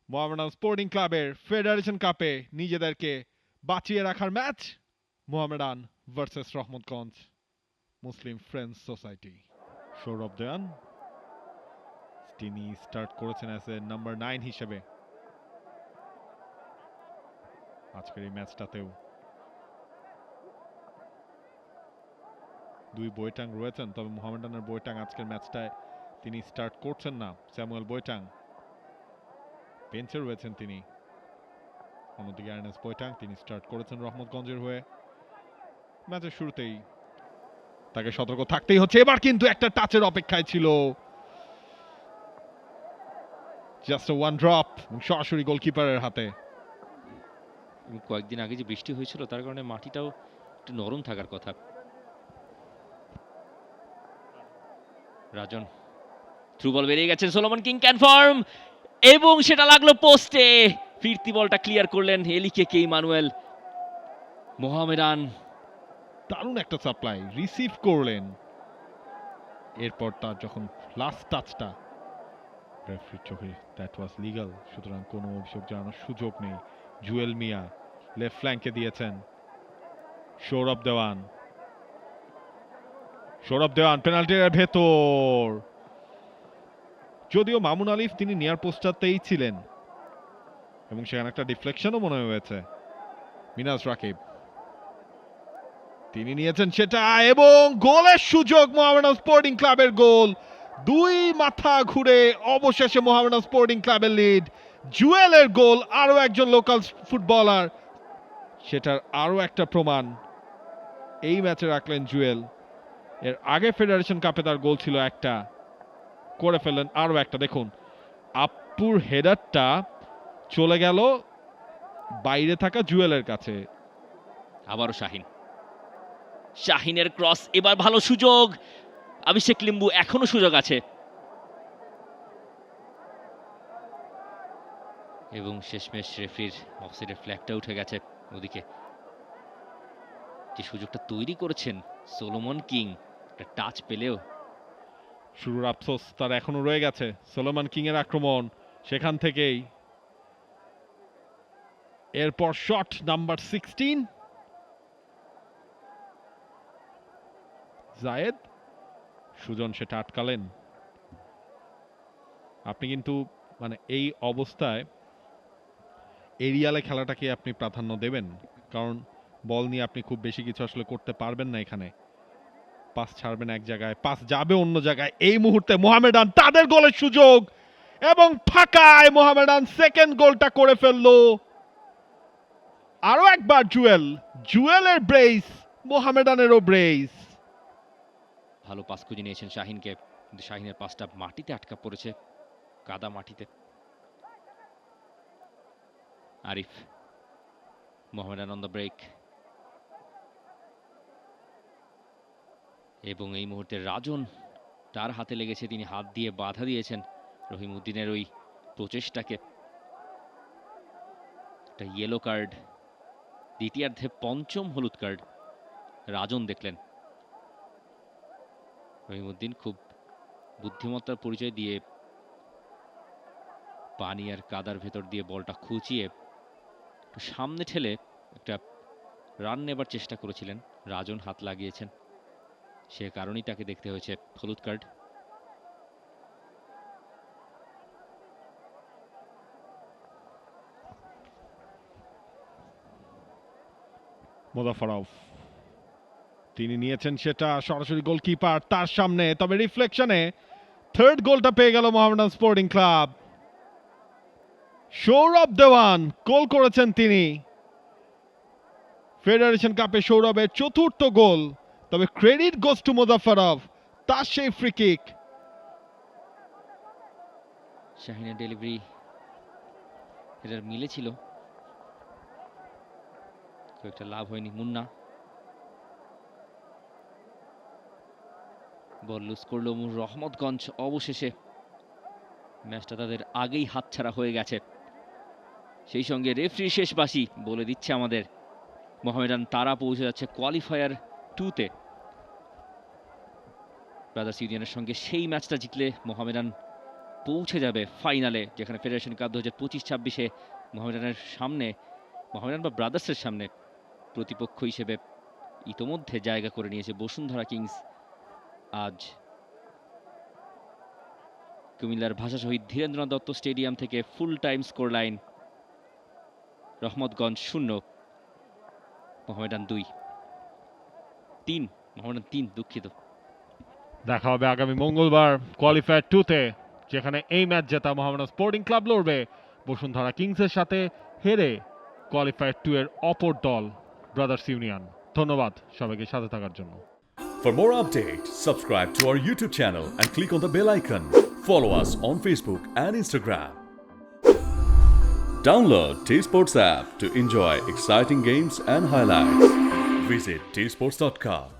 Mohammedan sporting ক্লাবের federation কাপে নিজেদেরকে বাঁচিয়ে রাখার ম্যাচ মোহামেডান ভার্সেস রহমতগঞ্জ মুসলিম ফ্রেন্ডস সোসাইটি। সৌরভ দেওয়ান তিনি স্টার্ট করেছেন অ্যাজ এ নাম্বার 9 হিসেবে আজকের এই ম্যাচটাতেও। দুই বৈটাং রয়েছেন, তবে মোহামেডানের বৈটাং আজকের ম্যাচটায় তিনি স্টার্ট করছেন না। স্যামুয়েল বৈটাং বেঞ্চে রয়েছেন তিনি। অন্যদিকে আর্নেস্ট বৈটাং তিনি স্টার্ট করেছেন রহমতগঞ্জের হয়ে। ম্যাচের শুরুতেই তাকে সতর্ক থাকতেই হচ্ছে। এবার কিন্তু একটা টাচের অপেক্ষায় ছিল, জাস্ট ওয়ান ড্রপ, সরাসরি গোলকিপারের হাতে। কয়েকদিন আগে যে বৃষ্টি হয়েছিল তার কারণে মাটিটাও একটু নরম থাকার কথা। রাজন থ্রু বল বেরিয়ে গেছেন, সোলোমন কিং কনফার্ম এবং সেটা লাগলো পোস্টে। ফিরতি বলটা ক্লিয়ার করলেন এলিকে কে ইমানুয়েল। মোহামেডান দারুণ একটা সাপ্লাই রিসিভ করলেন। এরপর তার যখন লাস্ট টাচটা রেফারির চোখে দ্যাট ওয়াজ লিগ্যাল, সুতরাং কোনো অভিযোগ জানানোর সুযোগ নেই। জুয়েল মিয়া লেফট ফ্ল্যাঙ্কে দিয়েছেন। সৌরভ দেওয়ান পেনাল্টির ভেতর, যদিও মামুন আলিফ তিনি নিয়ার পোস্টটাতেই ছিলেন এবং সেখানে একটা ডিফ্লেকশনও মনে হয়েছে। মিনাজ রাকিব তিনি নিয়েছেন সেটা এবং গোলের সুযোগ মোহামেডান স্পোর্টিং ক্লাবের গোল। দুই মাথা ঘুরে অবশেষে মোহামেডান স্পোর্টিং ক্লাবের লিড। জুয়েলের গোল, আরো একজন লোকাল ফুটবলার, সেটার আরো একটা প্রমাণ এই ম্যাচে রাখলেন জুয়েল। এর আগে ফেডারেশন কাপে তার গোল ছিল একটা, করে ফেললেন আরো একটা। দেখুন আপুর হেডারটা চলে গেল বাইরে থাকা জুয়েলের কাছে। আবারও শাহিনের ক্রস, এবার ভালো সুযোগ। অভিষেক লিম্বু, এখনো সুযোগ আছে। এবং শেষমেশ রেফারির অফসাইডের ফ্ল্যাগটা উঠে গেছে। ওদিকে যে সুযোগটা তৈরি করেছেন সোলোমন কিং, একটা টাচ পেলেও শুরুর আফসোস তার এখনো রয়ে গেছে। সোলোমন কিং এর আক্রমণ সেখান থেকেই, এরপর শট নাম্বার 16 জায়েদ, সুজন সেটা আটকালেন। আপনি কিন্তু মানে এই অবস্থায় এরিয়ালে খেলাটাকে আপনি প্রাধান্য দেবেন, কারণ বল নিয়ে আপনি খুব বেশি কিছু আসলে করতে পারবেন না। এখানে পাস ছাড়বেন এক জায়গায়, পাস যাবে অন্য জায়গায়। এই মুহূর্তে মোহামেডান তাদের গোলের সুযোগ এবং ফাঁকায় মোহামেডান সেকেন্ড গোলটা করে ফেললো। আরো একবার জুয়েলের ব্রেস, মোহামেডানেরও ব্রেস। ভালো পাস খুঁজে নিয়েছেন শাহিনকে, কিন্তু শাহিনের পাসটা মাটিতে আটকা পড়েছে, কাদা মাটিতে। Arif, Mohammedan on the break, এবং এই মুহূর্তে রাজন তার হাতে লেগেছে, তিনি হাত দিয়ে বাধা দিয়েছেন রহিমউদ্দিনের ওই প্রচেষ্টাকে। একটা ইয়েলো কার্ড, দ্বিতীয়ার্ধে পঞ্চম হলুদ কার্ড রাজন দেখলেন। রহিমউদ্দিন খুব বুদ্ধিমত্তার পরিচয় দিয়ে পানি আর কাদার ভেতর দিয়ে বলটা খুঁচিয়ে একটু সামনে ঠেলে একটা রান নেবার চেষ্টা করেছিলেন। রাজন হাত লাগিয়েছেন, সে কারণেই তাকে দেখতে হয়েছে হলুদ কার্ড। মোজাফফরভ তিনি নিয়েছেন সেটা সরাসরি গোলকিপার তার সামনে, তবে রিফ্লেকশনে থার্ড গোলটা পেয়ে গেল মোহামেডান স্পোর্টিং ক্লাব। সৌরভ দেওয়ান গোল করেছেন তিনি, ফেডারেশন কাপে সৌরভের চতুর্থ গোল। তবে ক্রেডিট গোস টু মোজাফফরভ, তার সেই ফ্রি কিক। শাহিনের ডেলিভারি এটার মিলেছিল, খুব একটা লাভ হয়নি। মুন্না বল লুজ করলো রহমতগঞ্জ। অবশেষে ম্যাচটা তাদের আগেই হাতছাড়া হয়ে গেছে। সেই সঙ্গে রেফারি শেষবাসী বলে দিচ্ছে আমাদের মোহামেডান তারা পৌঁছে যাচ্ছে কোয়ালিফায়ার 2-তে। ব্রাদার্স ইউনিয়নের সঙ্গে সেই ম্যাচটা জিতলে মোহামেডান পৌঁছে যাবে ফাইনালে, যেখানে ফেডারেশন কাপ 2025-26 মোহামেডানের সামনে, মোহামেডান বা ব্রাদার্সের সামনে প্রতিপক্ষ হিসেবে ইতোমধ্যে জায়গা করে নিয়েছে বসুন্ধরা কিংস। আজ কুমিল্লার ভাষা শহীদ ধীরেন্দ্রনাথ দত্ত স্টেডিয়াম থেকে full time score line Rahmatganj 0, Mohammedan 2-3, Mohammedan 3, দুঃখিত। দেখা হবে আগামী মঙ্গলবার কোয়ালিফায়ার 2-তে, যেখানে এই ম্যাচ জেতা মোহামেডান স্পোর্টিং ক্লাব লড়বে বসুন্ধরা কিংসের সাথে, হেরে কোয়ালিফায়ার 2 এর অপর দল ব্রাদার্স ইউনিয়ন। ধন্যবাদ সবাইকে সাথে থাকার জন্য। For more updates, subscribe to our YouTube channel and click on the bell icon. Follow us on Facebook and Instagram. Download T-Sports app to enjoy exciting games and highlights. Visit tsports.com.